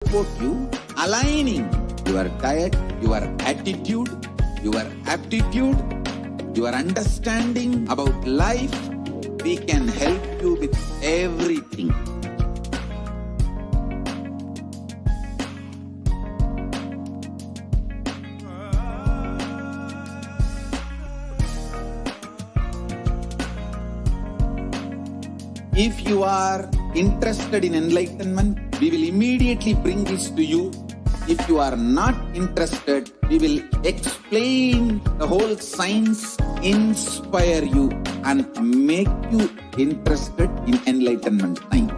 support you, aligning your diet, your attitude, your aptitude, your understanding about life. We can help you with everything. If you are interested in enlightenment, we will immediately bring this to you. If you are not interested, we will explain the whole science, inspire you and make you interested in enlightenment time.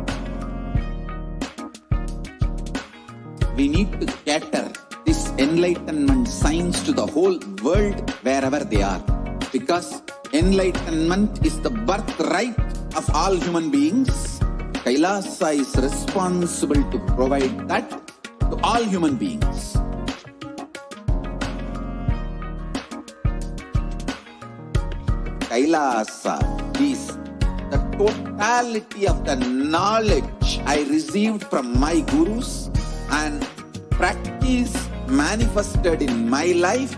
We need to cater this enlightenment science to the whole world wherever they are, because enlightenment is the birthright of all human beings. Kailasa is responsible to provide that to all human beings. Kailasa is the totality of the knowledge I received from my gurus and practice manifested in my life,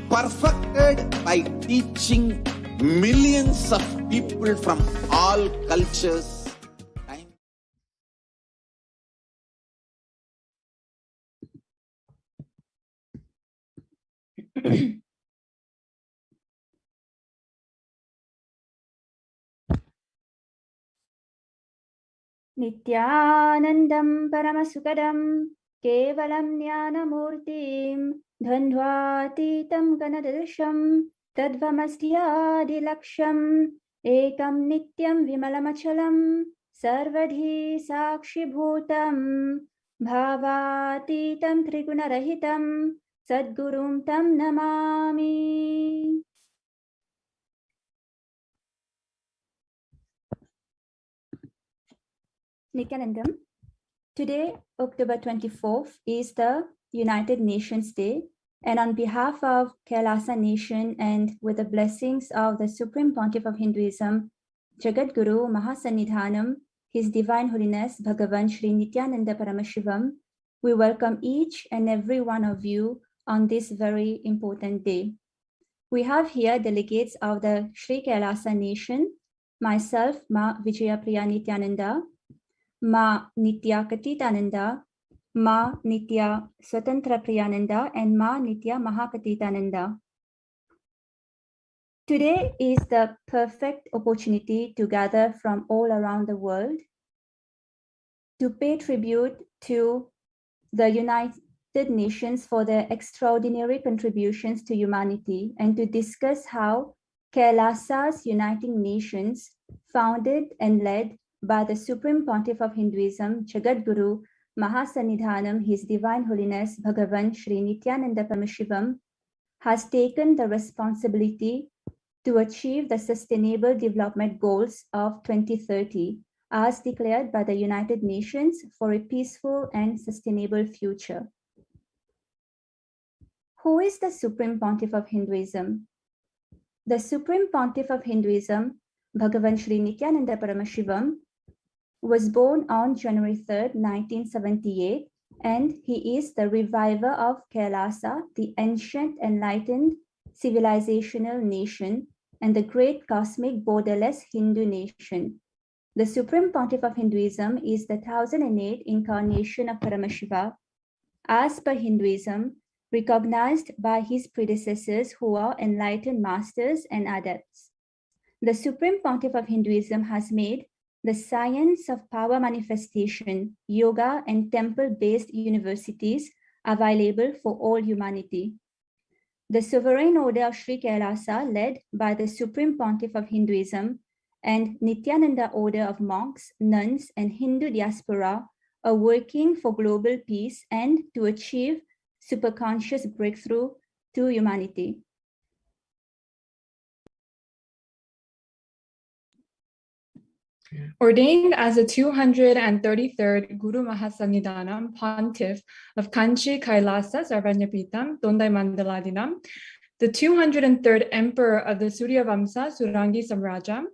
perfected by teaching millions of people from all cultures. Nithyanandam Paramasukadam Kevalam Jnanamurtim Dhandvatitam Ganadasham Tadvamasthyadilaksham Ekam Nityam Vimalamachalam Sarvadhi Sakshibhutam Bhavatitam Trigunarahitam Sadgurum Tam Namami. Nithyanandam. Today, October 24th, is the United Nations Day, and on behalf of Kailasa Nation and with the blessings of the Supreme Pontiff of Hinduism, Jagadguru Mahasannidhanam, His Divine Holiness Bhagavan Shri Nithyananda Paramashivam, we welcome each and every one of you on this very important day. We have here delegates of the Sri Kailasa Nation, myself, Ma Vijayapriya Nithyananda, Ma Nitya Katitananda, Ma Nitya Swatantra Priyananda, and Ma Nitya Mahakatitananda. Today is the perfect opportunity to gather from all around the world to pay tribute to the United Nations for their extraordinary contributions to humanity and to discuss how Kailasa's Uniting Nations, founded and led by the Supreme Pontiff of Hinduism, Jagadguru Mahasannidhanam, His Divine Holiness Bhagavan Shri Nithyananda Paramashivam, has taken the responsibility to achieve the Sustainable Development Goals of 2030 as declared by the United Nations for a peaceful and sustainable future. Who is the Supreme Pontiff of Hinduism? The Supreme Pontiff of Hinduism, Bhagavan Shri Nithyananda Paramashivam, was born on January 3rd, 1978, and he is the reviver of Kailasa, the ancient enlightened civilizational nation, and the great cosmic borderless Hindu nation. The Supreme Pontiff of Hinduism is the 1008th incarnation of Paramashiva, as per Hinduism, recognized by his predecessors who are enlightened masters and adepts. The Supreme Pontiff of Hinduism has made the science of power manifestation, yoga, and temple-based universities available for all humanity. The Sovereign Order of Sri Kailasa, led by the Supreme Pontiff of Hinduism, and Nithyananda Order of monks, nuns, and Hindu diaspora are working for global peace and to achieve superconscious breakthrough to humanity. Ordained as the 233rd Guru Mahasannidhanam Pontiff of Kanchi Kailasa Sarvanyapitam Dondai Mandaladinam, the 203rd Emperor of the Surya Vamsa Surangi Samrajam,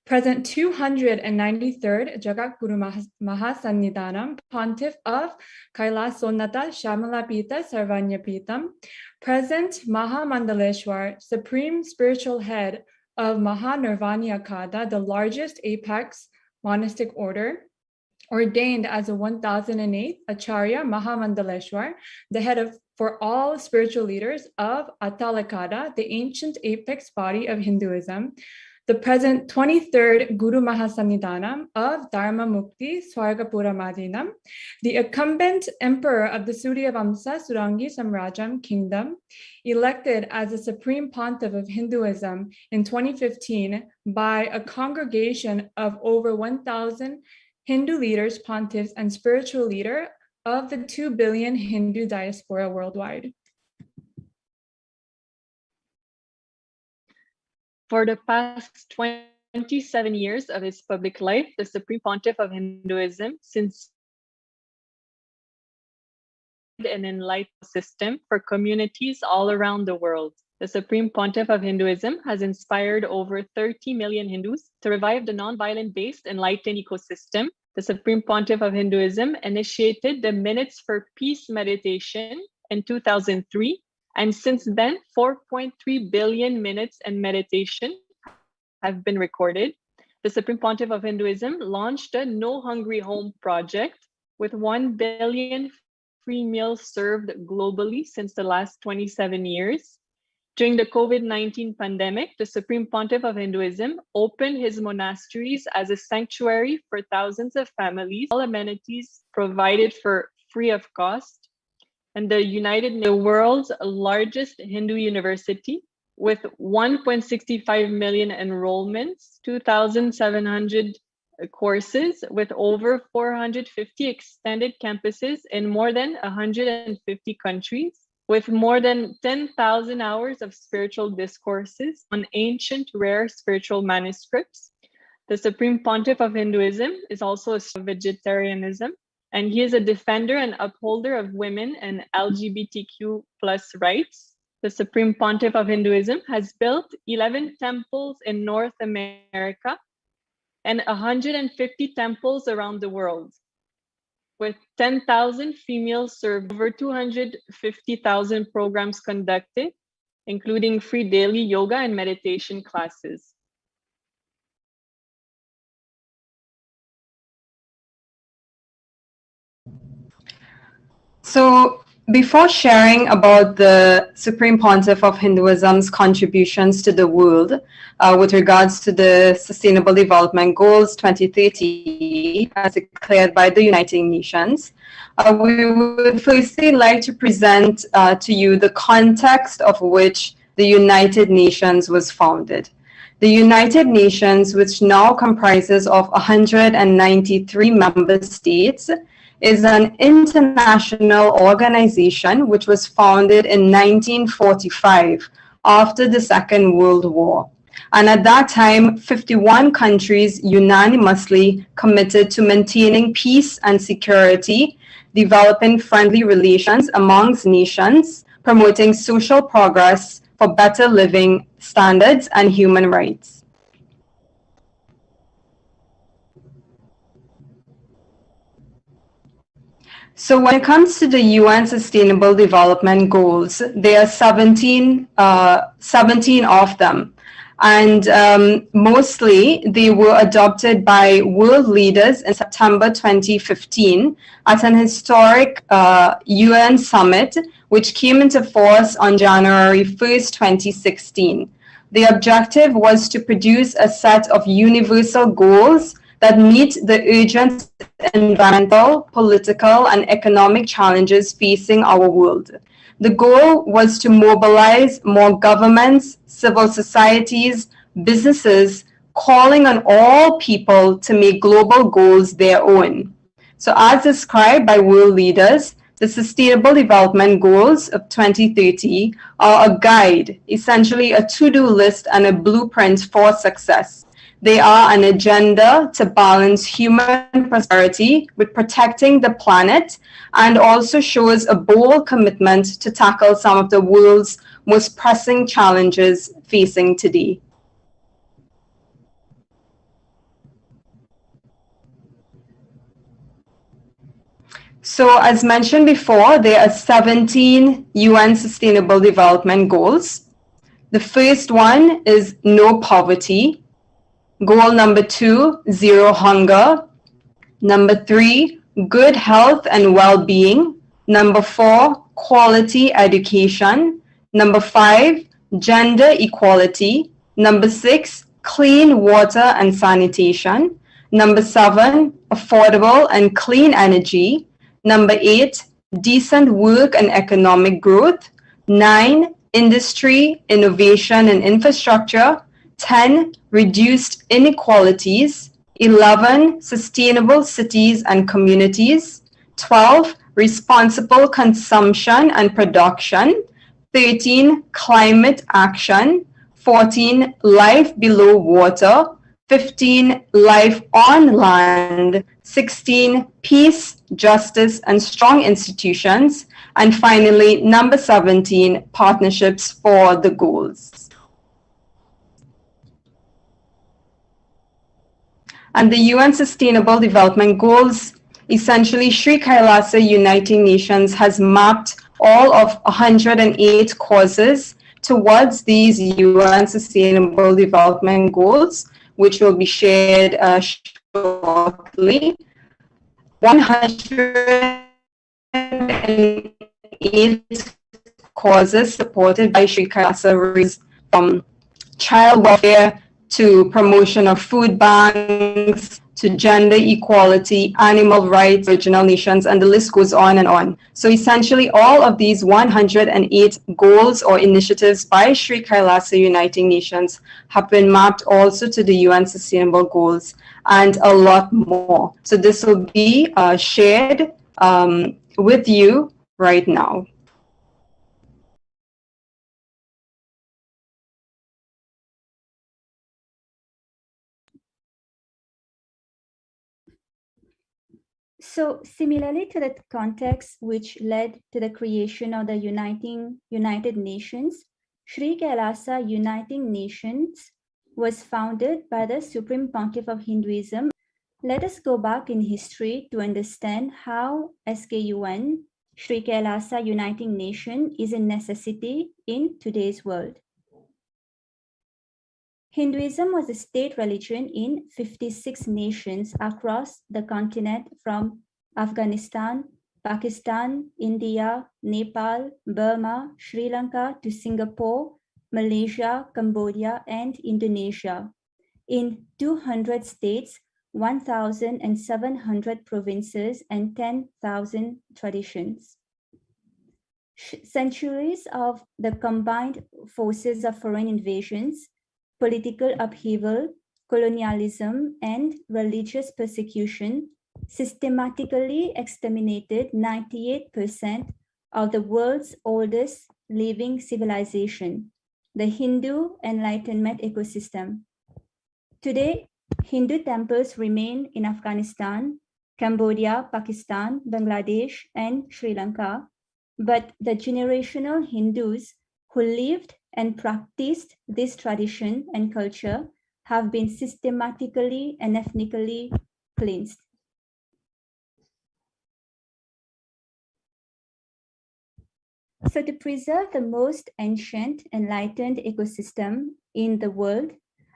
Present 293rd Jagatguru Mahasannidhanam, Pontiff of Kailasonnata Shamalapita Sarvanyapitam. Present Mahamandaleshwar, Supreme Spiritual Head of Mahanirvanyakada, the largest apex monastic order, ordained as a 1008th Acharya Mahamandaleshwar, the head for all spiritual leaders of Attalakada, the ancient apex body of Hinduism. The present 23rd Guru Mahasannidhanam of Dharma Mukti Swargapura Madinam, the incumbent emperor of the Suryavamsa Surangi Samrajam kingdom, elected as the supreme pontiff of Hinduism in 2015 by a congregation of over 1,000 Hindu leaders, pontiffs, and spiritual leader of the 2 billion Hindu diaspora worldwide. For the past 27 years of his public life, the Supreme Pontiff of Hinduism since an enlightened system for communities all around the world. The Supreme Pontiff of Hinduism has inspired over 30 million Hindus to revive the non-violent-based enlightened ecosystem. The Supreme Pontiff of Hinduism initiated the Minutes for Peace meditation in 2003, and since then, 4.3 billion minutes and meditation have been recorded. The Supreme Pontiff of Hinduism launched the No Hungry Home project with 1 billion free meals served globally since the last 27 years. During the COVID-19 pandemic, the Supreme Pontiff of Hinduism opened his monasteries as a sanctuary for thousands of families, all amenities provided for free of cost. And the world's largest Hindu university with 1.65 million enrollments, 2,700 courses with over 450 extended campuses in more than 150 countries, with more than 10,000 hours of spiritual discourses on ancient rare spiritual manuscripts. The Supreme Pontiff of Hinduism is also a vegetarianism, and he is a defender and upholder of women and LGBTQ+ rights. The Supreme Pontiff of Hinduism has built 11 temples in North America and 150 temples around the world, with 10,000 females served, over 250,000 programs conducted, including free daily yoga and meditation classes. So before sharing about the Supreme Pontiff of Hinduism's contributions to the world with regards to the Sustainable Development Goals 2030 as declared by the United Nations, we would firstly like to present to you the context of which the United Nations was founded. The United Nations, which now comprises of 193 member states, is an international organization which was founded in 1945 after the Second World War. And at that time, 51 countries unanimously committed to maintaining peace and security, developing friendly relations amongst nations, promoting social progress for better living standards and human rights. So when it comes to the UN Sustainable Development Goals, there are 17 of them. And mostly they were adopted by world leaders in September 2015 at an historic UN summit, which came into force on January 1st, 2016. The objective was to produce a set of universal goals that meet the urgent environmental, political, and economic challenges facing our world. The goal was to mobilize more governments, civil societies, businesses, calling on all people to make global goals their own. So as described by world leaders, the Sustainable Development Goals of 2030 are a guide, essentially a to-do list and a blueprint for success. They are an agenda to balance human prosperity with protecting the planet, and also shows a bold commitment to tackle some of the world's most pressing challenges facing today. So as mentioned before, there are 17 UN Sustainable Development Goals. The first one is no poverty. Goal number 2, zero hunger. Number 3, good health and well-being. Number 4, quality education. Number 5, gender equality. Number 6, clean water and sanitation. Number 7, affordable and clean energy. Number 8, decent work and economic growth. 9, industry, innovation and infrastructure. 10, reduced inequalities. 11, sustainable cities and communities. 12, responsible consumption and production. 13, climate action. 14, life below water. 15, life on land. 16, peace, justice, and strong institutions. And finally, number 17, partnerships for the goals. And the UN Sustainable Development Goals, essentially Sri Kailasa Uniting Nations has mapped all of 108 causes towards these UN Sustainable Development Goals, which will be shared shortly. 108 causes supported by Sri Kailasa, from child welfare to promotion of food banks, to gender equality, animal rights, original nations, and the list goes on and on. So essentially all of these 108 goals or initiatives by Sri Kailasa Uniting Nations have been mapped also to the UN Sustainable Goals and a lot more. So this will be shared with you right now. So similarly to the context which led to the creation of the United Nations, Sri Kailasa Uniting Nations was founded by the Supreme Pontiff of Hinduism. Let us go back in history to understand how SKUN, Sri Kailasa Uniting Nation, is a necessity in today's world. Hinduism was a state religion in 56 nations across the continent, from Afghanistan, Pakistan, India, Nepal, Burma, Sri Lanka to Singapore, Malaysia, Cambodia, and Indonesia. In 200 states, 1,700 provinces, and 10,000 traditions. Centuries of the combined forces of foreign invasions, political upheaval, colonialism, and religious persecution systematically exterminated 98% of the world's oldest living civilization, the Hindu enlightenment ecosystem. Today, Hindu temples remain in Afghanistan, Cambodia, Pakistan, Bangladesh, and Sri Lanka, but the generational Hindus who lived and practiced this tradition and culture have been systematically and ethnically cleansed. So to preserve the most ancient enlightened ecosystem in the world,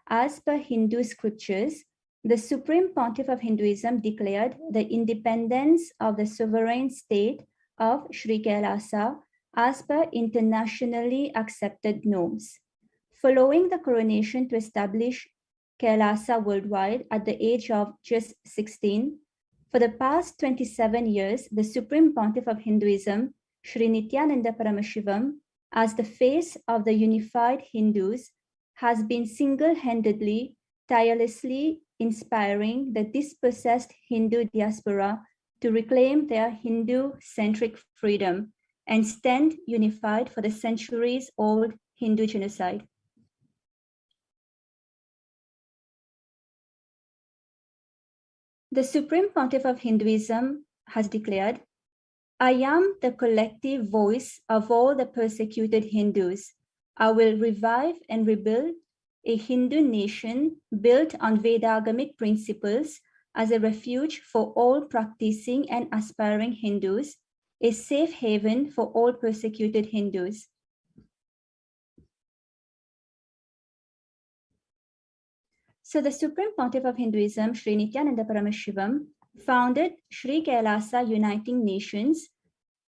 as per Hindu scriptures, the Supreme Pontiff of Hinduism declared the independence of the sovereign state of Sri Kailasa as per internationally accepted norms. Following the coronation to establish Kailasa worldwide at the age of just 16, for the past 27 years, the Supreme Pontiff of Hinduism, Sri Nithyananda Paramashivam, as the face of the unified Hindus, has been single-handedly, tirelessly inspiring the dispossessed Hindu diaspora to reclaim their Hindu-centric freedom and stand unified for the centuries-old Hindu genocide. The Supreme Pontiff of Hinduism has declared, "I am the collective voice of all the persecuted Hindus. I will revive and rebuild a Hindu nation built on Vedagamic principles as a refuge for all practicing and aspiring Hindus, a safe haven for all persecuted Hindus. So the Supreme Pontiff of Hinduism, Sri Nithyananda Paramashivam, founded Sri Kailasa Uniting Nations,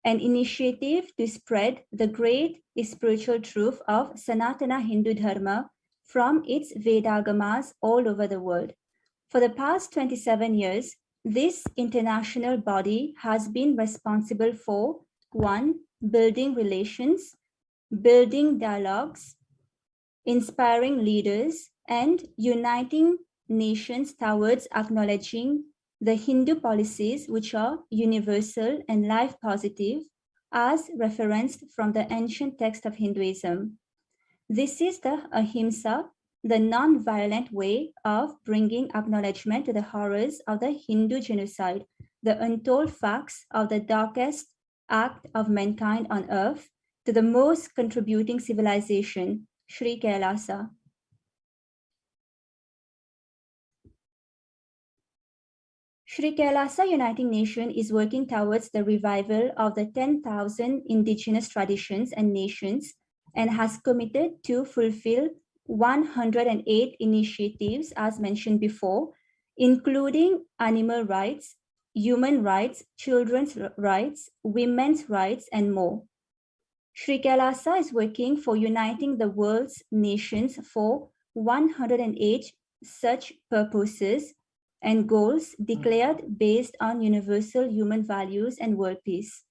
an initiative to spread the great spiritual truth of Sanatana Hindu Dharma from its Vedagamas all over the world. For the past 27 years, this international body has been responsible for 1. Building relations, building dialogues, inspiring leaders, and uniting nations towards acknowledging the Hindu policies which are universal and life positive as referenced from the ancient text of Hinduism. This is the ahimsa, the non-violent way of bringing acknowledgement to the horrors of the Hindu genocide, the untold facts of the darkest act of mankind on earth, to the most contributing civilization, Sri Kailasa. Sri Kailasa Uniting Nation is working towards the revival of the 10,000 indigenous traditions and nations and has committed to fulfill 108 initiatives as mentioned before, including animal rights, human rights, children's rights, women's rights, and more. Sri Kailasa is working for uniting the world's nations for 108 such purposes and goals declared based on universal human values and world peace.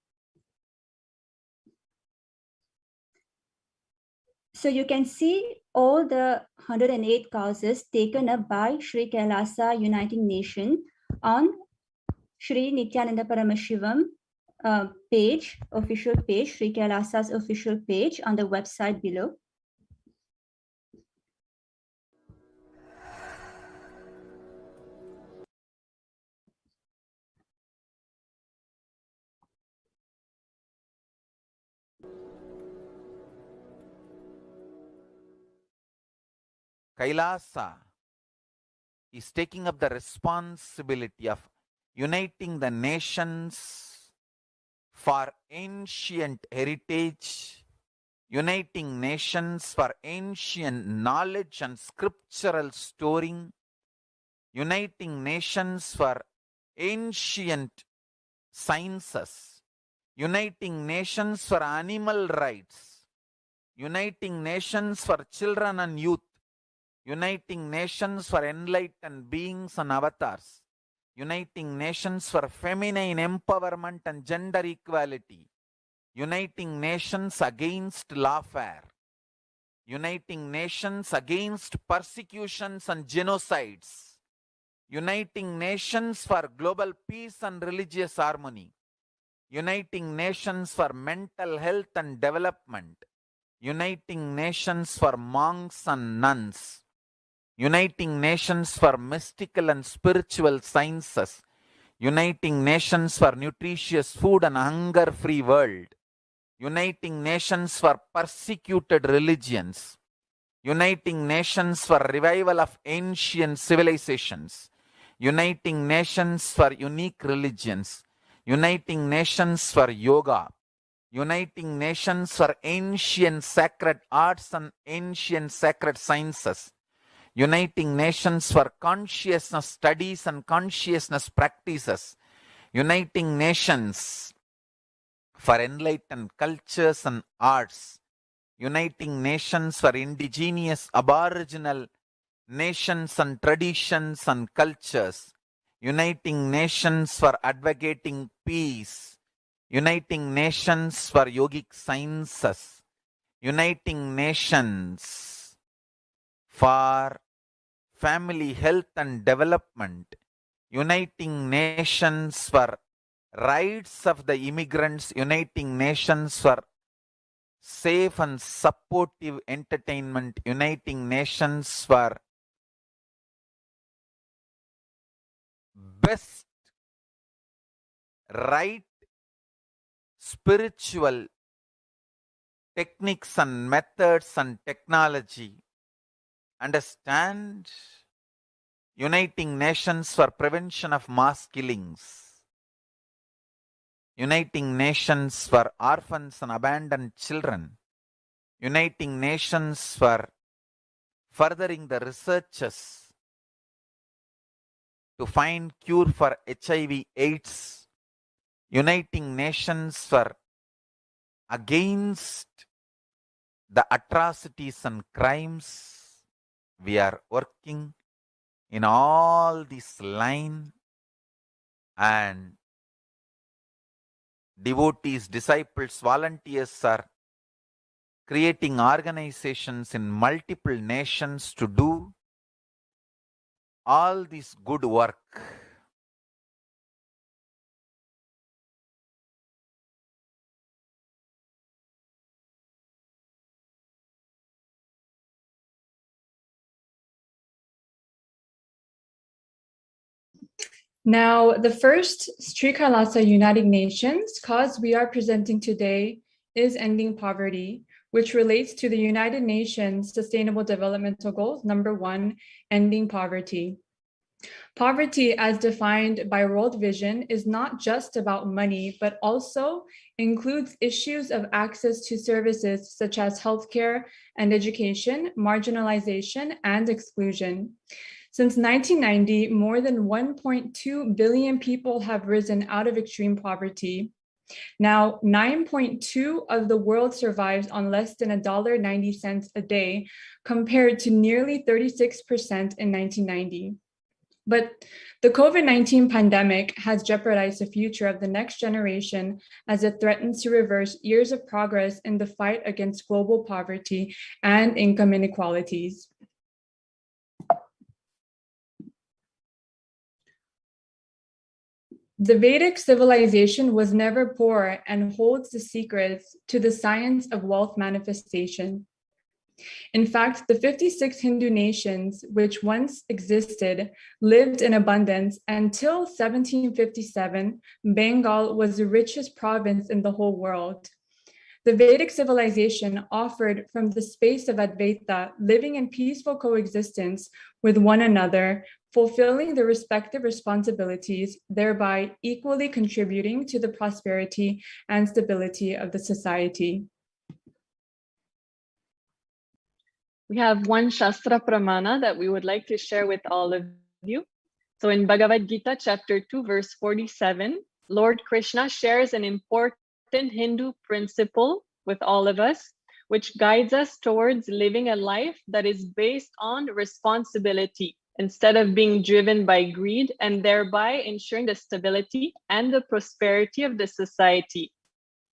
So you can see all the 108 causes taken up by Sri Kailasa Uniting Nation on Sri Nithyananda Paramashivam page, official page, Sri Kailasa's official page on the website below. Kailasa is taking up the responsibility of uniting the nations for ancient heritage, uniting nations for ancient knowledge and scriptural storing, uniting nations for ancient sciences, uniting nations for animal rights, uniting nations for children and youth, uniting nations for enlightened beings and avatars, uniting nations for feminine empowerment and gender equality, uniting nations against lawfare, uniting nations against persecutions and genocides, uniting nations for global peace and religious harmony, uniting nations for mental health and development, uniting nations for monks and nuns, uniting nations for mystical and spiritual sciences, uniting nations for nutritious food and hunger-free world, uniting nations for persecuted religions, uniting nations for revival of ancient civilizations, uniting nations for unique religions, uniting nations for yoga, uniting nations for ancient sacred arts and ancient sacred sciences, uniting nations for consciousness studies and consciousness practices, uniting nations for enlightened cultures and arts, uniting nations for indigenous aboriginal nations and traditions and cultures, uniting nations for advocating peace, uniting nations for yogic sciences, uniting nations for family health and development, uniting nations for rights of the immigrants, uniting nations for safe and supportive entertainment, uniting nations for best right spiritual techniques and methods and technology. Understand? uniting nations for prevention of mass killings, uniting nations for orphans and abandoned children, uniting nations for furthering the researches to find cure for HIV/AIDS, uniting nations for against the atrocities and crimes. We are working in all this line, and devotees, disciples, volunteers are creating organizations in multiple nations to do all this good work. Now, the first Sri Kailasa United Nations cause we are presenting today is ending poverty, which relates to the United Nations Sustainable Developmental Goals, number 1, ending poverty. Poverty, as defined by World Vision, is not just about money, but also includes issues of access to services such as healthcare and education, marginalization, and exclusion. Since 1990, more than 1.2 billion people have risen out of extreme poverty. Now, 9.2 of the world survives on less than $1.90 a day, compared to nearly 36% in 1990. But the COVID-19 pandemic has jeopardized the future of the next generation as it threatens to reverse years of progress in the fight against global poverty and income inequalities. The Vedic civilization was never poor and holds the secrets to the science of wealth manifestation. In fact, the 56 Hindu nations which once existed lived in abundance until 1757. Bengal was the richest province in the whole world. The Vedic civilization offered from the space of Advaita, living in peaceful coexistence with one another, fulfilling their respective responsibilities, thereby equally contributing to the prosperity and stability of the society. We have one Shastra Pramana that we would like to share with all of you. So in Bhagavad Gita, chapter 2, verse 47, Lord Krishna shares an important Hindu principle with all of us, which guides us towards living a life that is based on responsibility instead of being driven by greed, and thereby ensuring the stability and the prosperity of the society.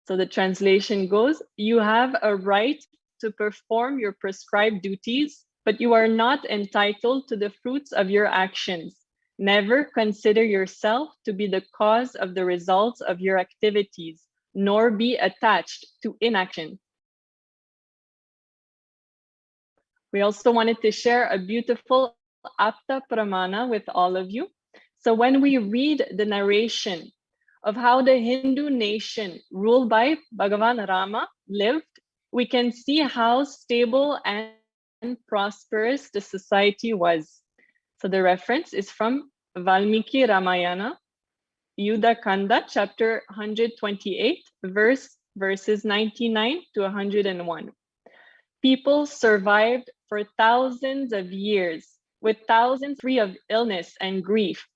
So the translation goes, you have a right to perform your prescribed duties, but you are not entitled to the fruits of your actions. Never consider yourself to be the cause of the results of your activities, nor be attached to inaction. We also wanted to share a beautiful Apta Pramana with all of you. So when we read the narration of how the Hindu nation ruled by Bhagavan Rama lived, we can see how stable and prosperous the society was. So the reference is from Valmiki Ramayana, Yuddha Kanda, chapter 128, verses 99 to 101. People survived for thousands of years, with thousands free of illness and grief.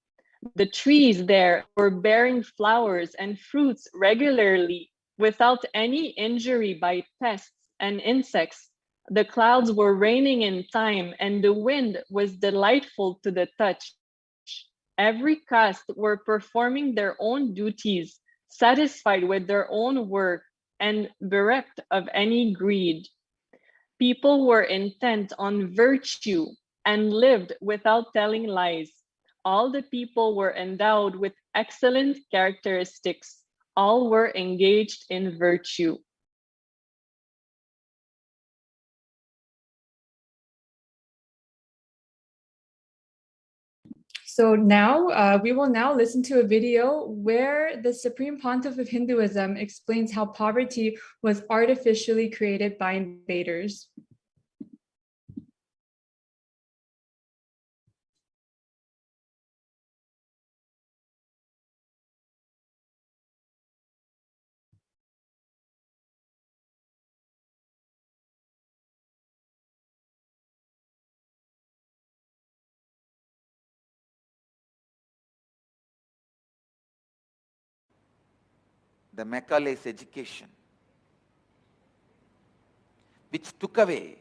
The trees there were bearing flowers and fruits regularly without any injury by pests and insects. The clouds were raining in time, and the wind was delightful to the touch. Every caste were performing their own duties, satisfied with their own work, and bereft of any greed. People were intent on virtue and lived without telling lies. All the people were endowed with excellent characteristics. All were engaged in virtue. So now we will now listen to a video where the Supreme Pontiff of Hinduism explains how poverty was artificially created by invaders. the Macaulay's education, which took away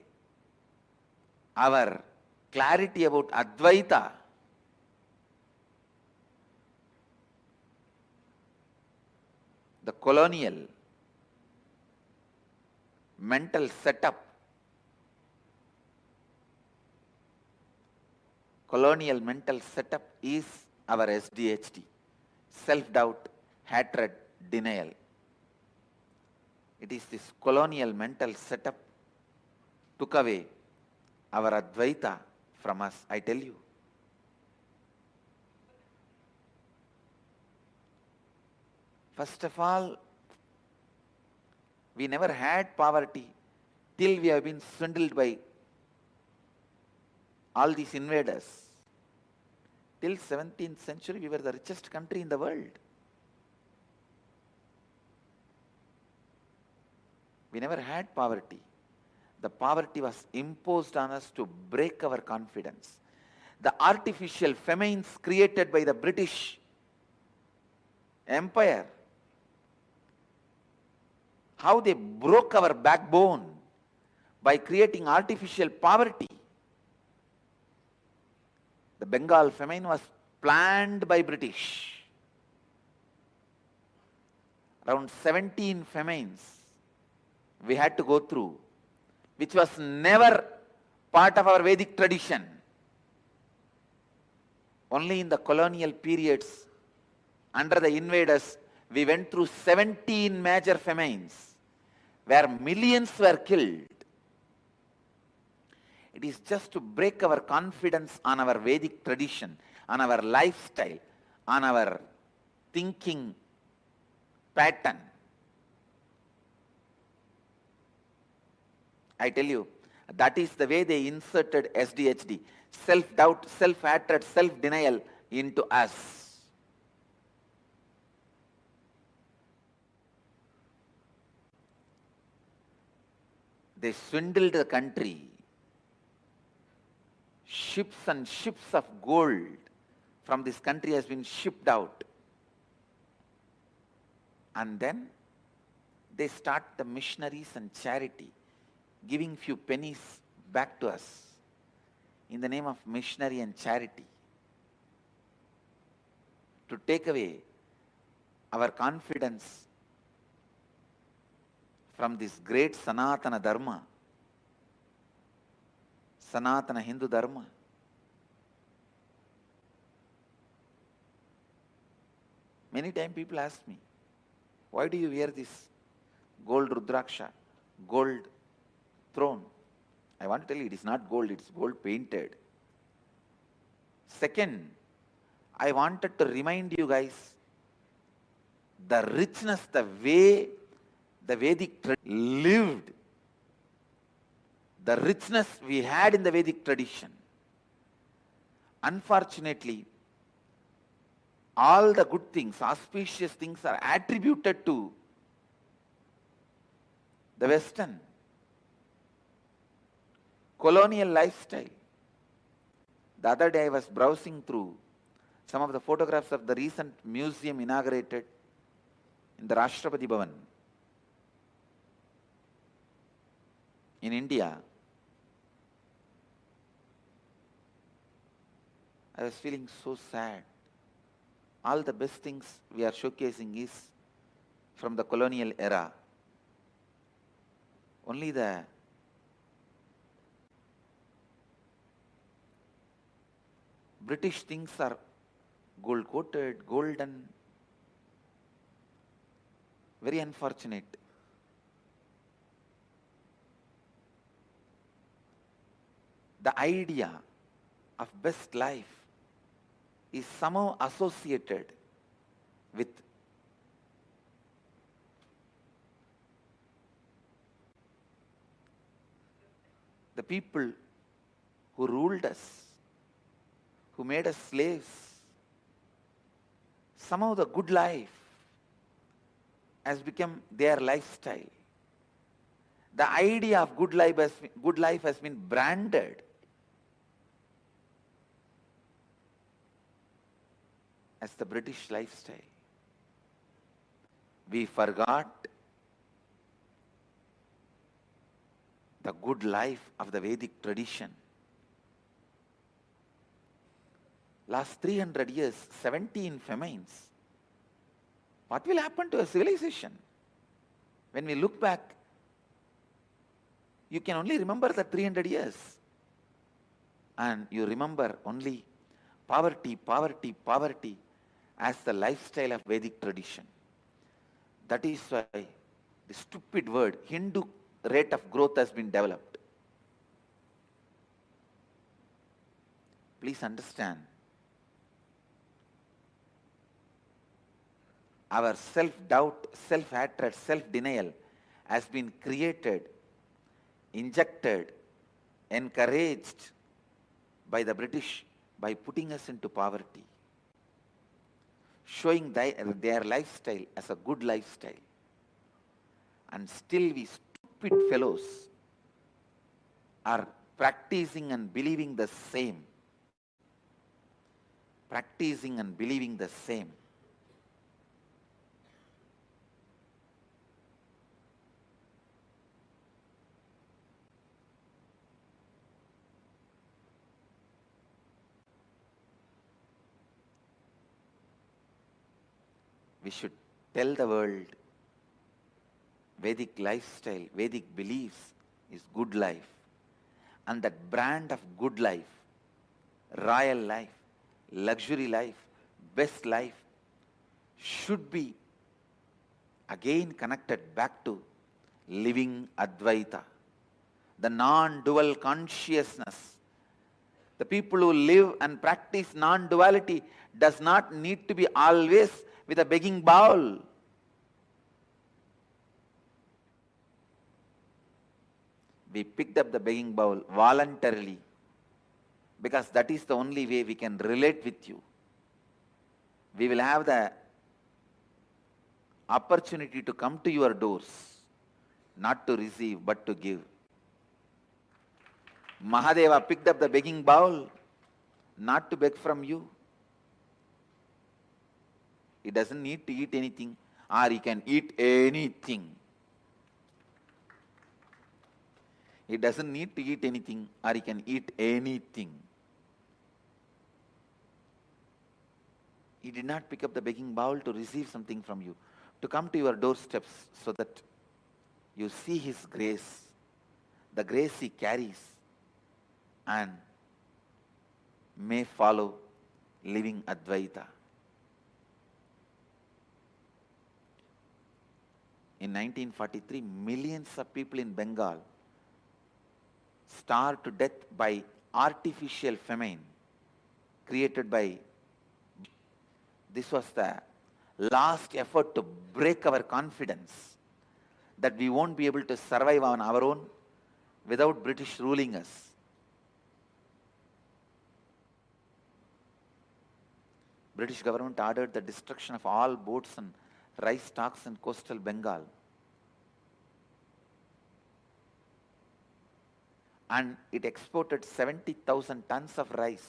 our clarity about Advaita. The colonial mental setup, is our SDHD, self-doubt, hatred, denial. It is this colonial mental setup took away our Advaita from us, I tell you. First of all, we never had poverty till we have been swindled by all these invaders. Till 17th century, we were the richest country in the world. We never had poverty. The poverty was imposed on us to break our confidence. The artificial famines created by the British Empire, how they broke our backbone by creating artificial poverty. The Bengal famine was planned by British. Around 17 famines we had to go through, which was never part of our Vedic tradition. Only in the colonial periods, under the invaders, we went through 17 major famines where millions were killed. It is just to break our confidence on our Vedic tradition, on our lifestyle, on our thinking pattern. I tell you, that is the way they inserted SDHD, self-doubt, self-hatred, self-denial into us. They swindled the country. Ships and ships of gold from this country has been shipped out. And then they start the missionaries and charity, giving few pennies back to us in the name of missionary and charity, to take away our confidence from this great Sanatana Dharma, Sanatana Hindu Dharma. Many times people ask me, why do you wear this gold Rudraksha, gold throne? I want to tell you, it is not gold, it is gold painted. Second, I wanted to remind you guys the richness, the way the Vedic tradition lived, the richness we had in the Vedic tradition. Unfortunately, all the good things, auspicious things are attributed to the Western colonial lifestyle. The other day I was browsing through some of the photographs of the recent museum inaugurated in the Rashtrapati Bhavan in India. I was feeling so sad. All the best things we are showcasing is from the colonial era. Only the British things are gold coated, golden. Very unfortunate. The idea of best life is somehow associated with the people who ruled us, who made us slaves. Somehow the good life has become their lifestyle. The idea of good life has been branded as the British lifestyle. We forgot the good life of the Vedic tradition. Last 300 years, 17 famines. What will happen to a civilization? When we look back, you can only remember the 300 years. And you remember only poverty, poverty, poverty as the lifestyle of Vedic tradition. That is why the stupid word Hindu rate of growth has been developed. Please understand, our self-doubt, self-hatred, self-denial has been created, injected, encouraged by the British by putting us into poverty, showing their lifestyle as a good lifestyle. And still we stupid fellows are practicing and believing the same. Practicing and believing the same. We should tell the world Vedic lifestyle, Vedic beliefs is good life. And that brand of good life, royal life, luxury life, best life should be again connected back to living Advaita, the non-dual consciousness. The people who live and practice non-duality does not need to be always with a begging bowl. We picked up the begging bowl voluntarily because that is the only way we can relate with you. We will have the opportunity to come to your doors, not to receive but to give. Mahadeva picked up the begging bowl not to beg from you. He doesn't need to eat anything, or he can eat anything. He doesn't need to eat anything, or he can eat anything. He did not pick up the begging bowl to receive something from you, to come to your doorsteps so that you see his grace, the grace he carries, and may follow living Advaita. In 1943, millions of people in Bengal starved to death by artificial famine created by. This was the last effort to break our confidence that we won't be able to survive on our own without British ruling us. British government ordered the destruction of all boats and rice stocks in coastal Bengal. And it exported 70,000 tons of rice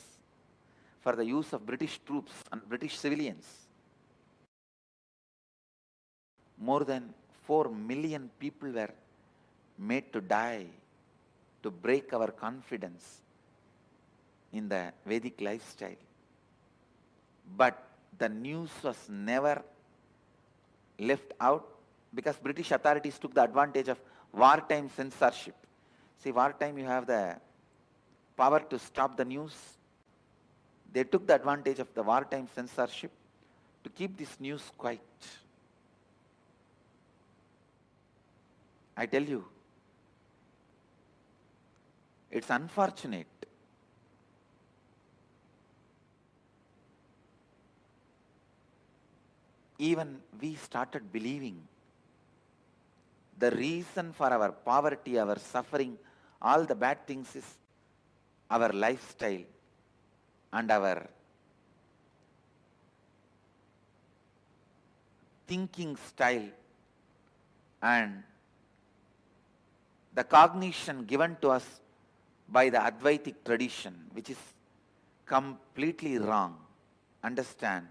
for the use of British troops and British civilians. More than 4 million people were made to die to break our confidence in the Vedic lifestyle. But the news was never left out because British authorities took the advantage of wartime censorship. See, wartime you have the power to stop the news. They took the advantage of the wartime censorship to keep this news quiet. I tell you, it's unfortunate. Even we started believing the reason for our poverty, our suffering, all the bad things is our lifestyle and our thinking style and the cognition given to us by the Advaitic tradition, which is completely wrong. Understand?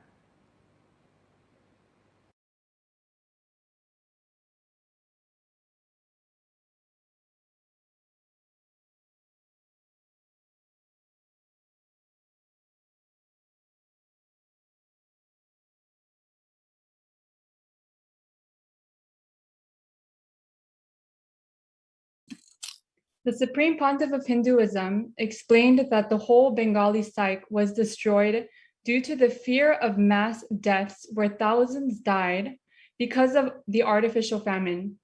The Supreme Pontiff of Hinduism explained that the whole Bengali psyche was destroyed due to the fear of mass deaths where thousands died because of the artificial famine.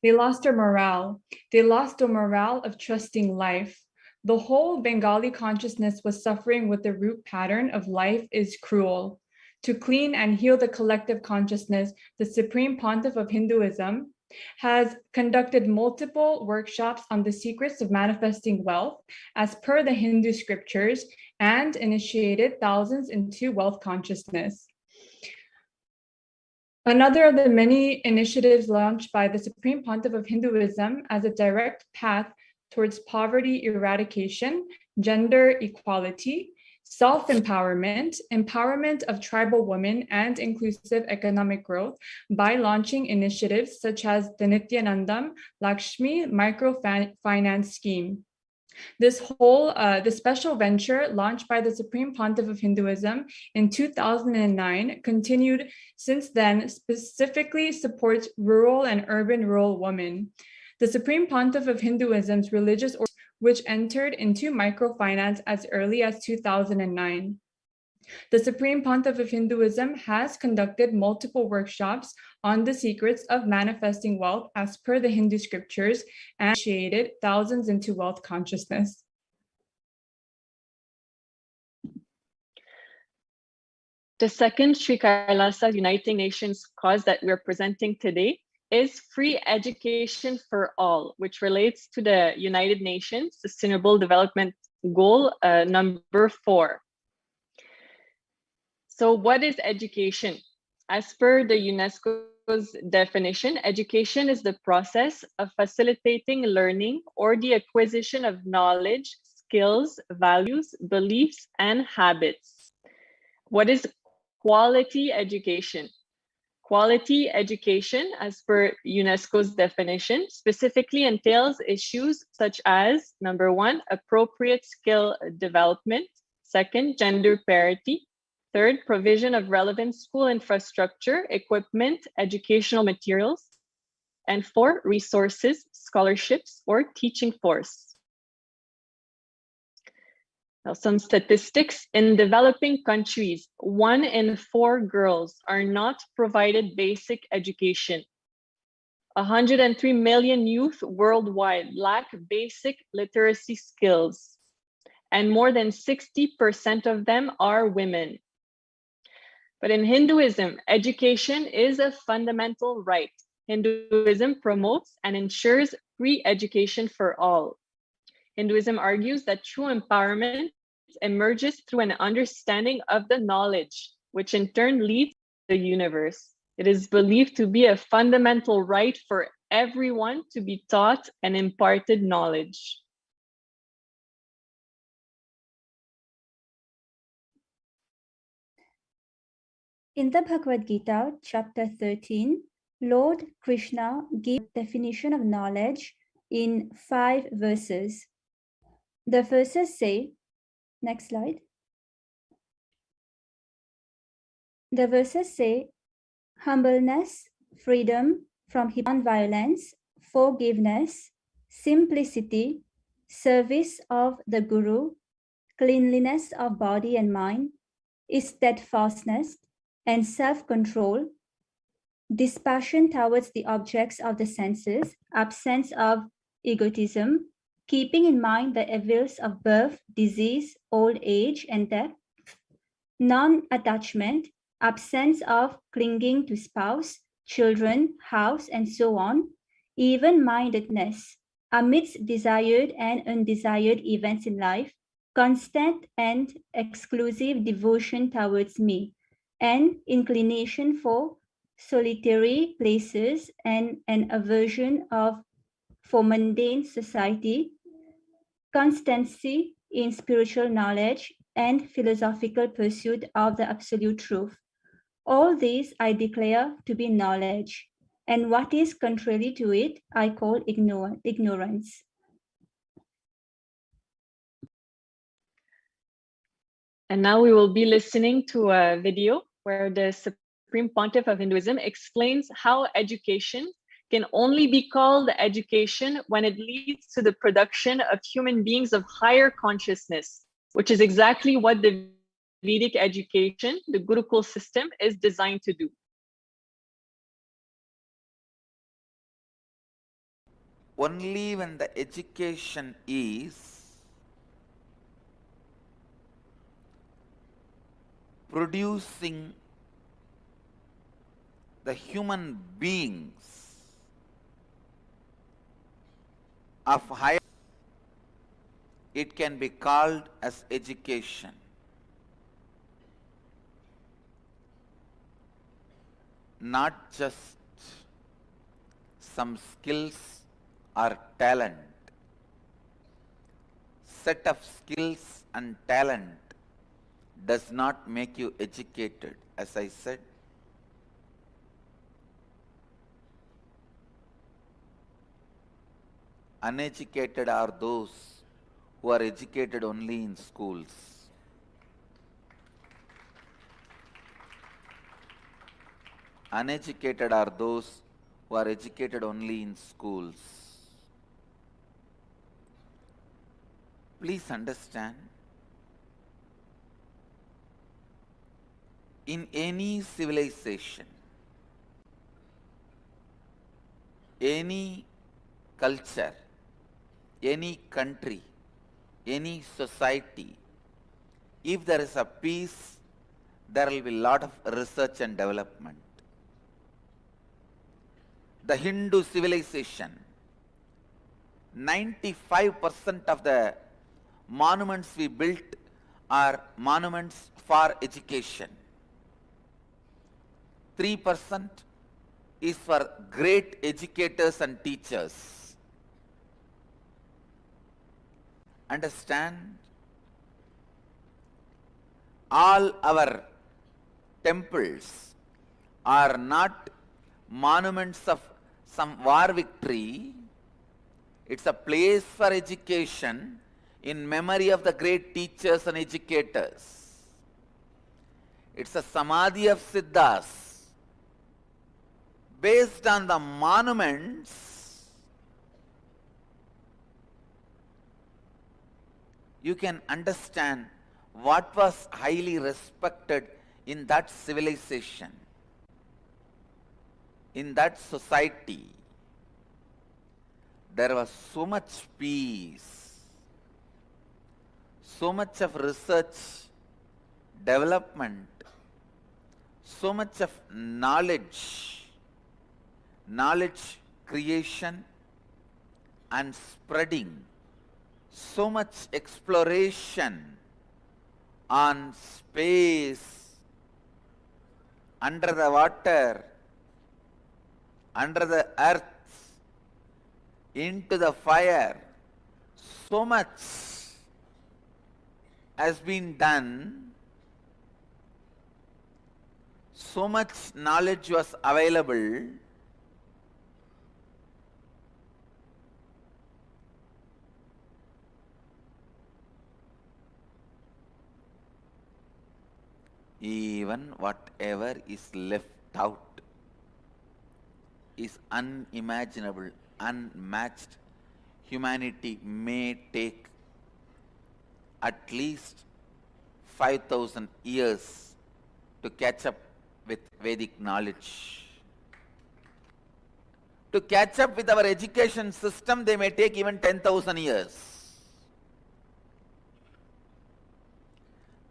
They lost their morale. They lost the morale of trusting life. The whole Bengali consciousness was suffering with the root pattern of life is cruel. To clean and heal the collective consciousness, the Supreme Pontiff of Hinduism has conducted multiple workshops on the secrets of manifesting wealth as per the Hindu scriptures and initiated thousands into wealth consciousness. Another of the many initiatives launched by the Supreme Pontiff of Hinduism as a direct path towards poverty eradication, gender equality, self-empowerment, empowerment of tribal women, and inclusive economic growth by launching initiatives such as the Nithyananda Lakshmi Microfinance Scheme. This special venture launched by the Supreme Pontiff of Hinduism in 2009 continued since then, specifically supports rural and urban women. The Supreme Pontiff of Hinduism's religious order, which entered into microfinance as early as 2009. The Supreme Pontiff of Hinduism has conducted multiple workshops on the secrets of manifesting wealth as per the Hindu scriptures and initiated thousands into wealth consciousness. The second Sri Kailasa Uniting Nations cause that we're presenting today is free education for all, which relates to the United Nations Sustainable Development Goal number 4. So what is education? As per the UNESCO's definition, education is the process of facilitating learning or the acquisition of knowledge, skills, values, beliefs, and habits. What is quality education? Quality education, as per UNESCO's definition, specifically entails issues such as, number 1, appropriate skill development, 2nd, gender parity, 3rd, provision of relevant school infrastructure, equipment, educational materials, and 4, resources, scholarships, or teaching force. Now, some statistics. In developing countries, 1 in 4 girls are not provided basic education. 103 million youth worldwide lack basic literacy skills, and more than 60% of them are women. But in Hinduism, education is a fundamental right. Hinduism promotes and ensures free education for all. Hinduism argues that true empowerment emerges through an understanding of the knowledge, which in turn leads to the universe. It is believed to be a fundamental right for everyone to be taught and imparted knowledge. In the Bhagavad Gita, chapter 13, Lord Krishna gives a definition of knowledge in 5 verses. The verses say, next slide. The verses say, humbleness, freedom from non-violence, forgiveness, simplicity, service of the Guru, cleanliness of body and mind, steadfastness and self-control, dispassion towards the objects of the senses, absence of egotism, keeping in mind the evils of birth, disease, old age, and death, non-attachment, absence of clinging to spouse, children, house, and so on, even-mindedness, amidst desired and undesired events in life, constant and exclusive devotion towards me, and inclination for solitary places and an aversion for mundane society, constancy in spiritual knowledge, and philosophical pursuit of the absolute truth. All these I declare to be knowledge, and what is contrary to it I call ignorance. And now we will be listening to a video where the Supreme Pontiff of Hinduism explains how education can only be called education when it leads to the production of human beings of higher consciousness, which is exactly what the Vedic education, the Gurukul system, is designed to do. Only when the education is producing the human beings of higher, it can be called as education. Not just some skills or talent. Set of skills and talent does not make you educated, as I said. Uneducated are those who are educated only in schools. Uneducated are those who are educated only in schools. Please understand, in any civilization, any culture, any country, any society, if there is a peace, there will be a lot of research and development. The Hindu civilization, 95% of the monuments we built are monuments for education. 3% is for great educators and teachers. Understand? All our temples are not monuments of some war victory. It's a place for education in memory of the great teachers and educators. It's a Samadhi of Siddhas. Based on the monuments, you can understand what was highly respected in that civilization, in that society. There was so much peace, so much of research, development, so much of knowledge, knowledge creation and spreading, so much exploration on space, under the water, under the earth, into the fire. So much has been done, so much knowledge was available. Even whatever is left out is unimaginable, unmatched. Humanity may take at least 5,000 years to catch up with Vedic knowledge. To catch up with our education system, they may take even 10,000 years.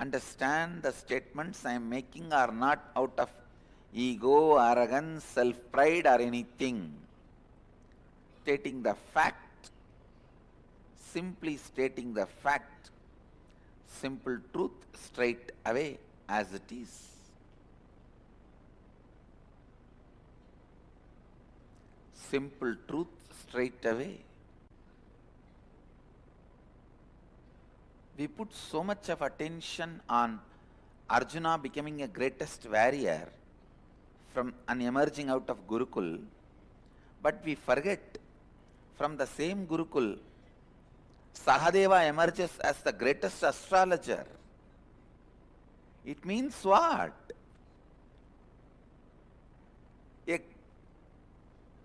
Understand, the statements I am making are not out of ego, arrogance, self-pride or anything. Stating the fact, simply stating the fact, simple truth straight away as it is. Simple truth straight away. We put so much of attention on Arjuna becoming a greatest warrior from an emerging out of Gurukul, but we forget from the same Gurukul, Sahadeva emerges as the greatest astrologer. It means what?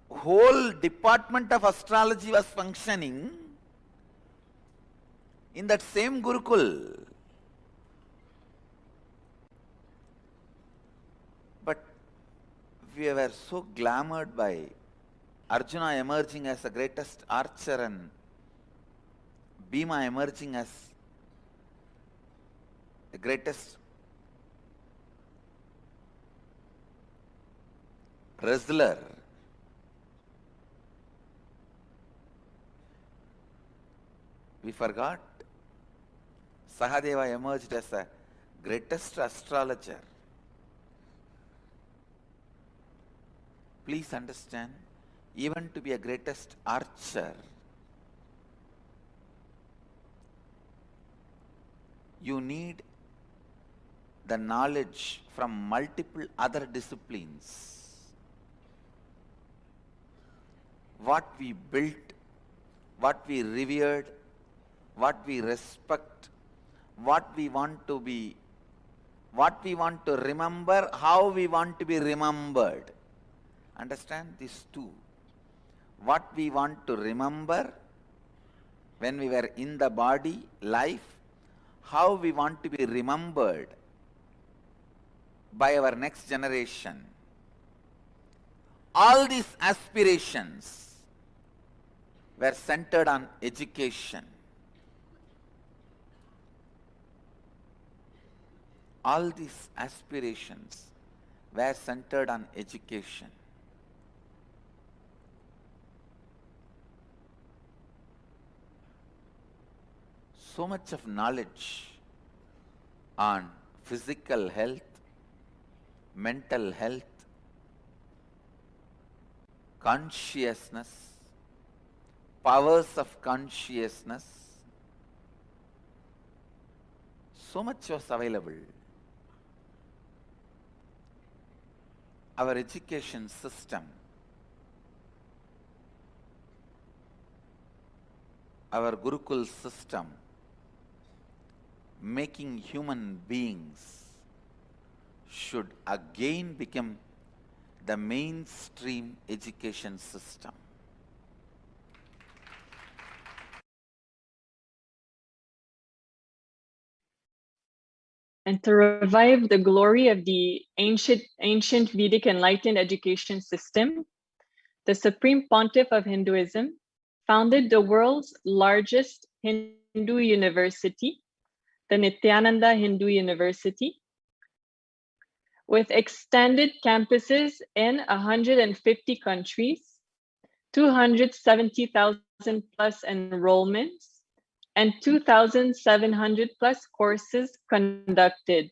whole department of astrology was functioning in that same Gurukul. But we were so glamored by Arjuna emerging as the greatest archer and Bhima emerging as the greatest wrestler. We forgot Sahadeva emerged as the greatest astrologer. Please understand, even to be a greatest archer, you need the knowledge from multiple other disciplines. What we built, what we revered, what we respect, what we want to be, what we want to remember, how we want to be remembered. Understand these two. What we want to remember when we were in the body, life, how we want to be remembered by our next generation. All these aspirations were centered on education. All these aspirations were centered on education. So much of knowledge on physical health, mental health, consciousness, powers of consciousness, so much was available. Our education system, our Gurukul system, making human beings should again become the mainstream education system. And to revive the glory of the ancient Vedic enlightened education system, the Supreme Pontiff of Hinduism founded the world's largest Hindu university, the Nithyananda Hindu University, with extended campuses in 150 countries, 270,000 plus enrollments, and 2,700 plus courses conducted.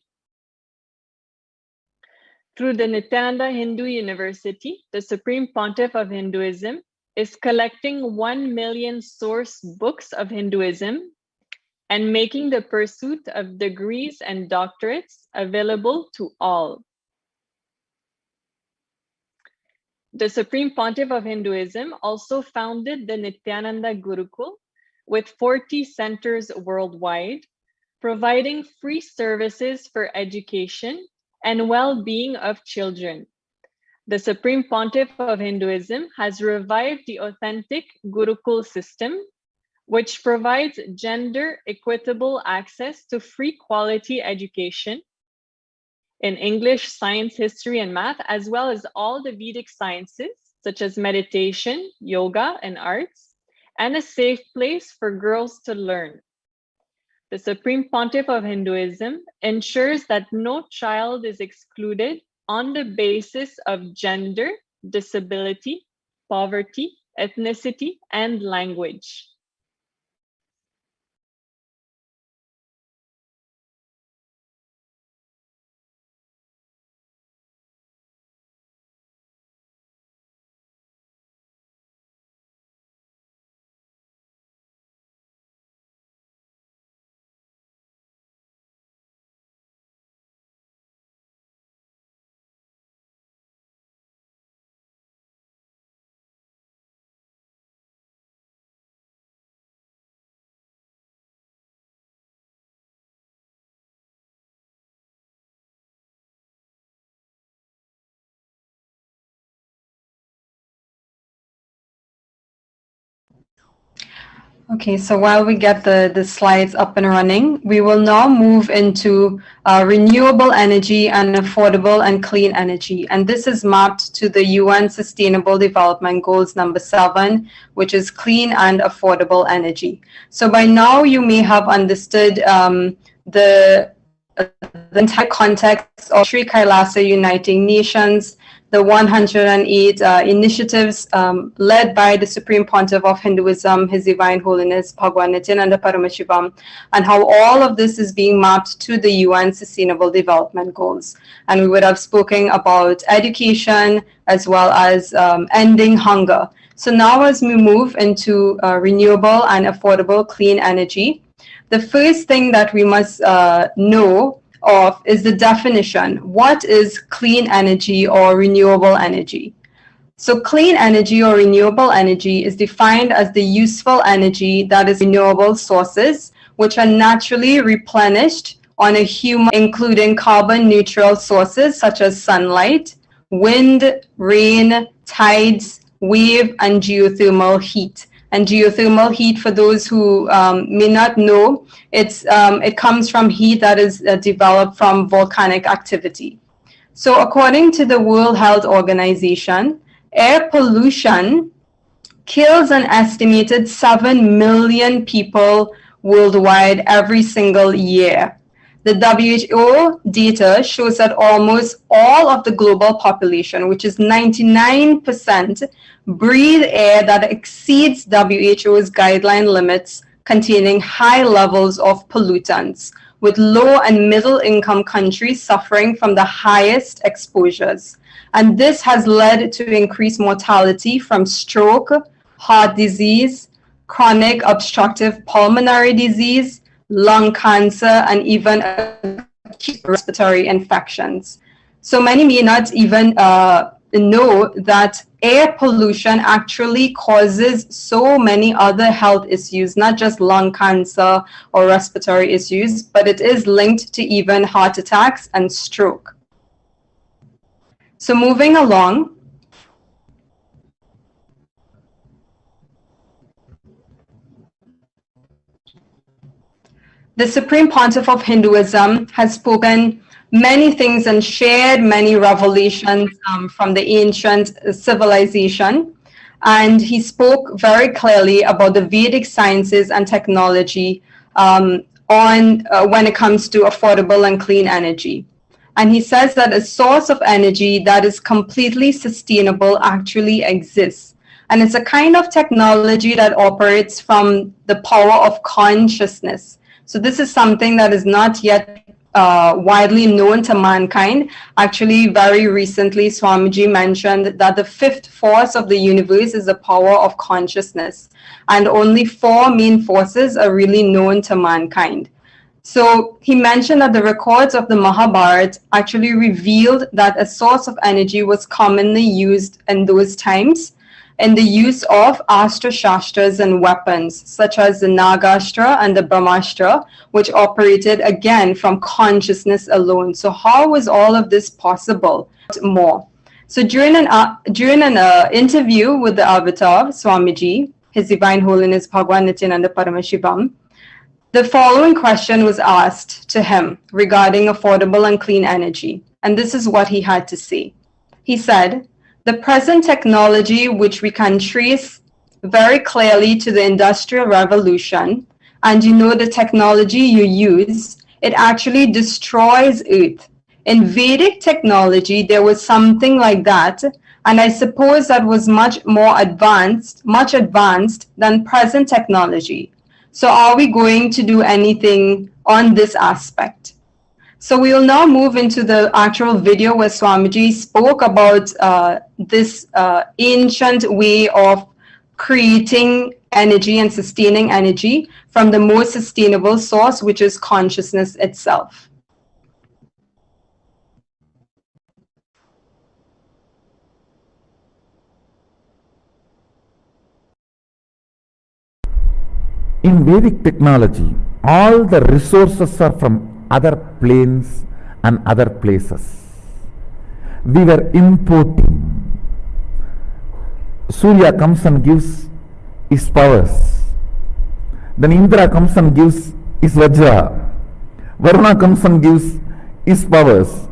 Through the Nithyananda Hindu University, the Supreme Pontiff of Hinduism is collecting 1 million source books of Hinduism and making the pursuit of degrees and doctorates available to all. The Supreme Pontiff of Hinduism also founded the Nithyananda Gurukul with 40 centers worldwide, providing free services for education and well-being of children. The Supreme Pontiff of Hinduism has revived the authentic Gurukul system, which provides gender equitable access to free quality education in English, science, history, and math, as well as all the Vedic sciences, such as meditation, yoga, and arts, and a safe place for girls to learn. The Supreme Pontiff of Hinduism ensures that no child is excluded on the basis of gender, disability, poverty, ethnicity, and language. Okay, so while we get the slides up and running, we will now move into renewable energy and affordable and clean energy. And this is mapped to the UN Sustainable Development Goals number 7, which is clean and affordable energy. So by now you may have understood the entire context of Sri Kailasa Uniting Nations, the 108 initiatives led by the Supreme Pontiff of Hinduism, His Divine Holiness Bhagwan Nithyananda Paramashivam, and how all of this is being mapped to the UN Sustainable Development Goals. And we would have spoken about education as well as ending hunger. So now as we move into renewable and affordable clean energy, the first thing that we must know of is the definition. What is clean energy or renewable energy? So clean energy or renewable energy is defined as the useful energy that is renewable sources, which are naturally replenished on a human, including carbon neutral sources such as sunlight, wind, rain, tides, wave, and geothermal heat. And geothermal heat, for those who may not know, it comes from heat that is developed from volcanic activity. So according to the World Health Organization, air pollution kills an estimated 7 million people worldwide every single year. The WHO data shows that almost all of the global population, which is 99%, breathe air that exceeds WHO's guideline limits containing high levels of pollutants, with low and middle income countries suffering from the highest exposures. And this has led to increased mortality from stroke, heart disease, chronic obstructive pulmonary disease, lung cancer, and even acute respiratory infections. So many may not even know that air pollution actually causes so many other health issues, not just lung cancer or respiratory issues, but it is linked to even heart attacks and stroke. So moving along, the Supreme Pontiff of Hinduism has spoken many things and shared many revelations from the ancient civilization. And he spoke very clearly about the Vedic sciences and technology when it comes to affordable and clean energy. And he says that a source of energy that is completely sustainable actually exists. And it's a kind of technology that operates from the power of consciousness. So this is something that is not yet widely known to mankind. Actually, very recently, Swamiji mentioned that the fifth force of the universe is the power of consciousness. And only 4 main forces are really known to mankind. So he mentioned that the records of the Mahabharata actually revealed that a source of energy was commonly used in those times in the use of Astra Shastras and weapons, such as the Nagastra and the Brahmastra, which operated again from consciousness alone. So how was all of this possible? More. So during an interview with the Avatar, Swamiji, His Divine Holiness Bhagwan Nithyananda Paramashivam, the following question was asked to him regarding affordable and clean energy. And this is what he had to say. He said, "The present technology, which we can trace very clearly to the Industrial Revolution, and you know the technology you use, it actually destroys Earth. In Vedic technology, there was something like that, and I suppose that was much advanced than present technology. So are we going to do anything on this aspect?" So we will now move into the actual video where Swamiji spoke about this ancient way of creating energy and sustaining energy from the most sustainable source, which is consciousness itself. In Vedic technology, all the resources are from other planes and other places. We were importing. Surya comes and gives his powers. Then Indra comes and gives his Vajra. Varuna comes and gives his powers.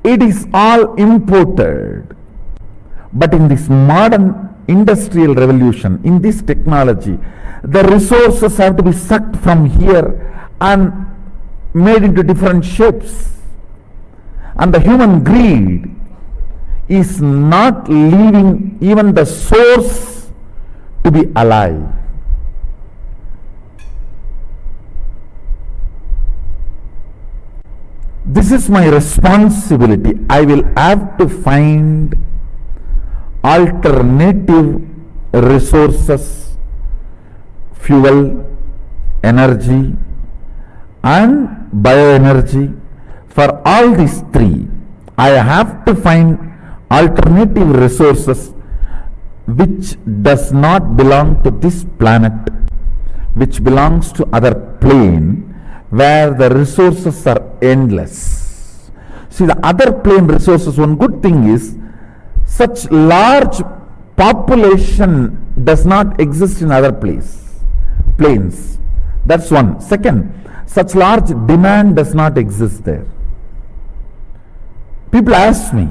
It is all imported. But in this modern industrial revolution, in this technology, the resources have to be sucked from here and made into different shapes. And the human greed is not leaving even the source to be alive. This is my responsibility. I will have to find alternative resources, fuel, energy, and bioenergy. For all these three, I have to find alternative resources which does not belong to this planet, which belongs to other plane, where the resources are endless. See, the other plane resources, one good thing is, such large population does not exist in other planes. That's one. Second, such large demand does not exist there. People ask me,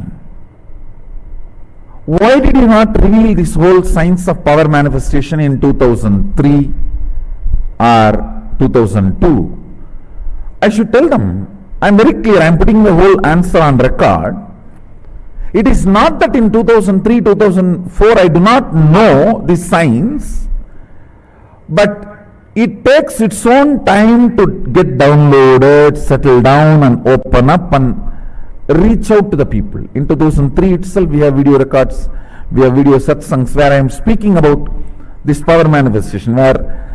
why did you not reveal this whole science of power manifestation in 2003 or 2002? I should tell them, I am very clear, I am putting the whole answer on record. It is not that in 2003, 2004 I do not know the science, but it takes its own time to get downloaded, settle down and open up and reach out to the people. In 2003 itself we have video records, we have video satsangs where I am speaking about this power manifestation, where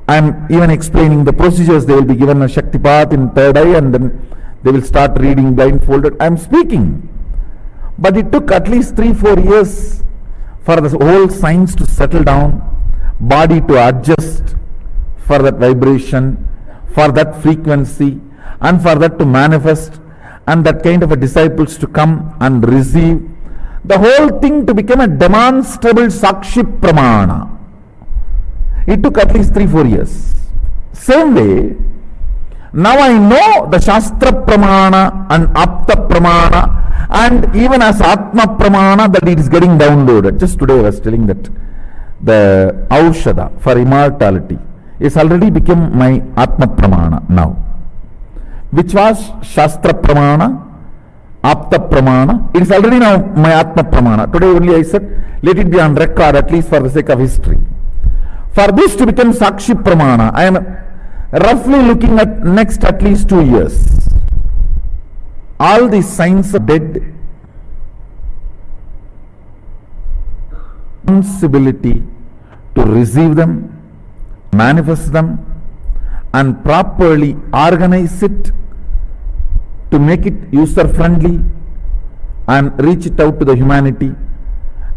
I am even explaining the procedures. They will be given a Shaktipat in third eye and then they will start reading blindfolded. I am speaking. But it took at least 3-4 years for the whole science to settle down, body to adjust for that vibration, for that frequency, and for that to manifest, and that kind of a disciples to come and receive. The whole thing to become a demonstrable Sakshi Pramana. It took at least 3-4 years. Same way, now I know the Shastra Pramana and Apta Pramana, and even as Atma Pramana, that it is getting downloaded. Just today I was telling that the Aushada for immortality is already become my Atma Pramana now, which was Shastra Pramana, Apta Pramana. It is already now my Atma Pramana. Today only I said, let it be on record, at least for the sake of history. For this to become Sakshi Pramana, I am roughly looking at next at least 2 years. All these signs are dead. Responsibility to receive them, manifest them, and properly organize it to make it user friendly and reach it out to the humanity.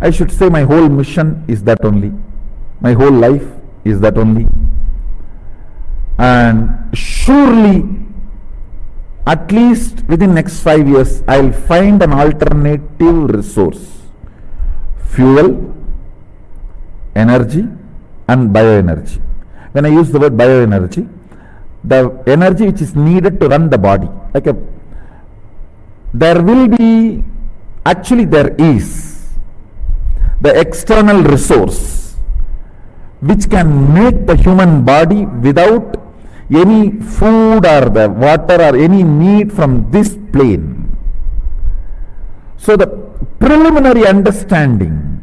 I should say my whole mission is that only. My whole life is that only. And surely, at least within next 5 years, I will find an alternative resource. Fuel, energy and bioenergy. When I use the word bioenergy, the energy which is needed to run the body. There will be, actually there is, the external resource which can make the human body without any food or the water or any need from this plane. So the preliminary understanding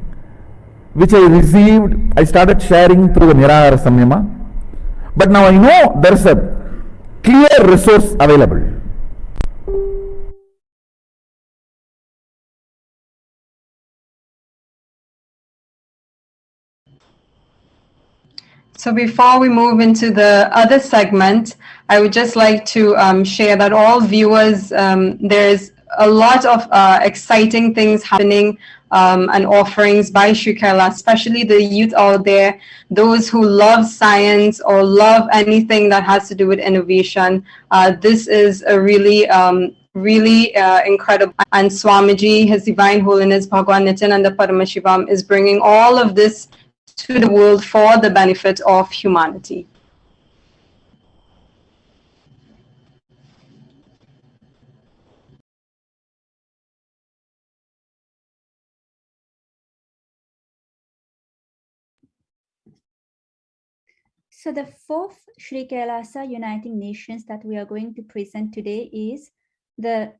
which I received, I started sharing through the Nirahara Samyama, but now I know there is a clear resource available. So before we move into the other segment, I would just like to share that all viewers, there's a lot of exciting things happening and offerings by Sri Kaila, especially the youth out there, those who love science or love anything that has to do with innovation. This is a really incredible. And Swamiji, His Divine Holiness Bhagwan Nithyananda Paramashivam, is bringing all of this to the world for the benefit of humanity. So the fourth Sri Kailasa Uniting Nations that we are going to present today is the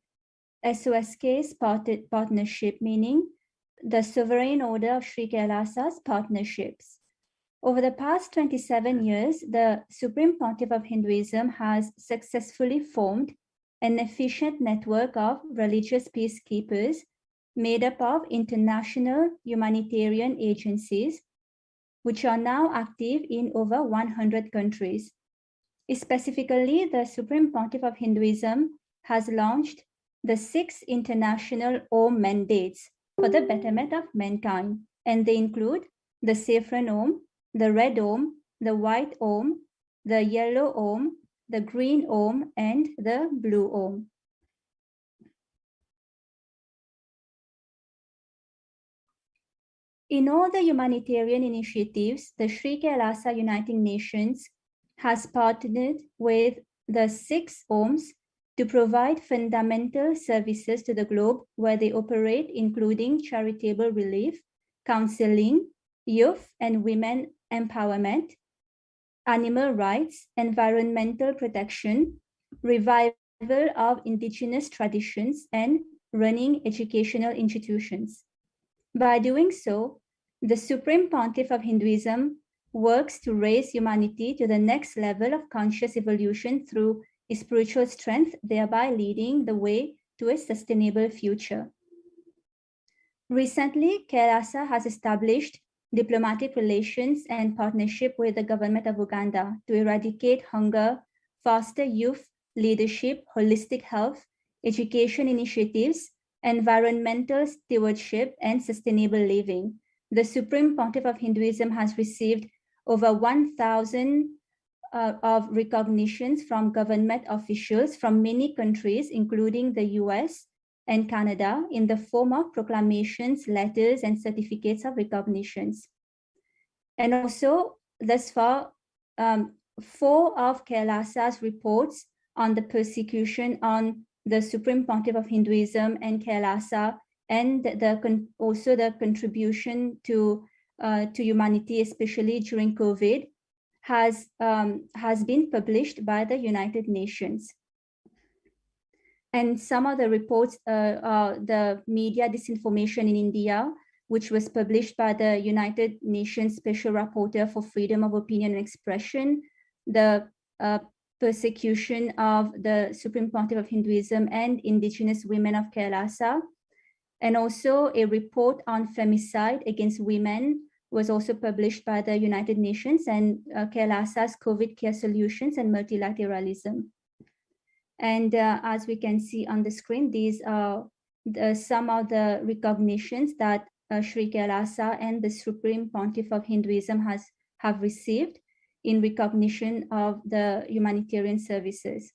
SOSK's partnership, meaning the Sovereign Order of Sri Kailasa's partnerships. Over the past 27 years, the Supreme Pontiff of Hinduism has successfully formed an efficient network of religious peacekeepers made up of international humanitarian agencies, which are now active in over 100 countries. Specifically, the Supreme Pontiff of Hinduism has launched the 6 international Om mandates for the betterment of mankind, and they include the saffron Om, the red Om, the white Om, the yellow Om, the green Om, and the blue Om. In all the humanitarian initiatives, the Sri Kailasa Uniting Nations has partnered with the 6 Oms to provide fundamental services to the globe where they operate, including charitable relief, counseling, youth and women empowerment, animal rights, environmental protection, revival of indigenous traditions, and running educational institutions. By doing so, the Supreme Pontiff of Hinduism works to raise humanity to the next level of conscious evolution through spiritual strength, thereby leading the way to a sustainable future. Recently, Kailasa has established diplomatic relations and partnership with the government of Uganda to eradicate hunger, foster youth leadership, holistic health, education initiatives, environmental stewardship, and sustainable living. The Supreme Pontiff of Hinduism has received over 1,000 of recognitions from government officials from many countries, including the US and Canada, in the form of proclamations, letters, and certificates of recognitions. And also, thus far, 4 of Kailasa's reports on the persecution on the Supreme Pontiff of Hinduism and Kailasa, and also the contribution to humanity, especially during COVID, has been published by the United Nations. And some of the reports, the media disinformation in India, which was published by the United Nations Special Rapporteur for Freedom of Opinion and Expression, the persecution of the Supreme Pontiff of Hinduism and indigenous women of Kailasa, and also a report on femicide against women was also published by the United Nations, and Kailasa's COVID care solutions and multilateralism. And as we can see on the screen, these are some of the recognitions that Sri Kailasa and the Supreme Pontiff of Hinduism have received in recognition of the humanitarian services.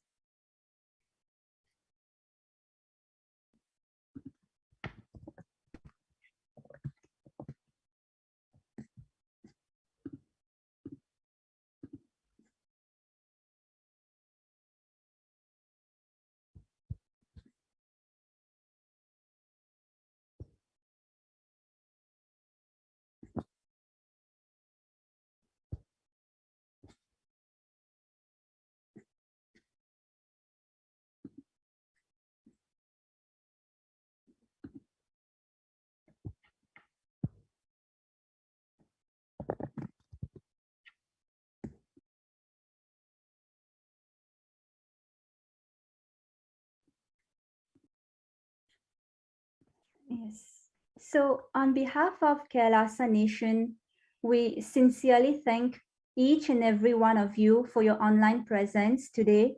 Yes. So on behalf of Kailasa Nation, we sincerely thank each and every one of you for your online presence today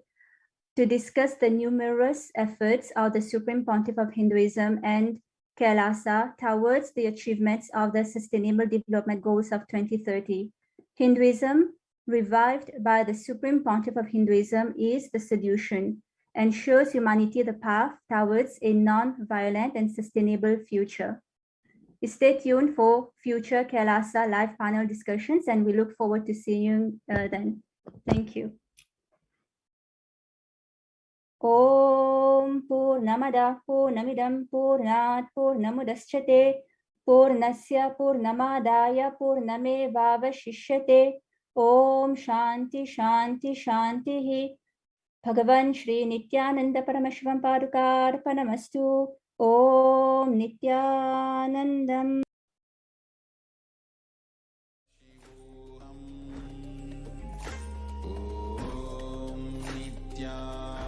to discuss the numerous efforts of the Supreme Pontiff of Hinduism and Kailasa towards the achievements of the Sustainable Development Goals of 2030. Hinduism, revived by the Supreme Pontiff of Hinduism, is the solution and shows humanity the path towards a non-violent and sustainable future. Stay tuned for future Kailasa live panel discussions, and we look forward to seeing you then. Thank you. Om Purnamada Purnamidam Purnat Purnamudashyate Purnasya Purnamadaya Purnamevavashishyate. Om Shanti Shanti Shanti. Bhagavan Shri Nithyananda Paramashivam Padukarpanamastu. Om Nithyanandam.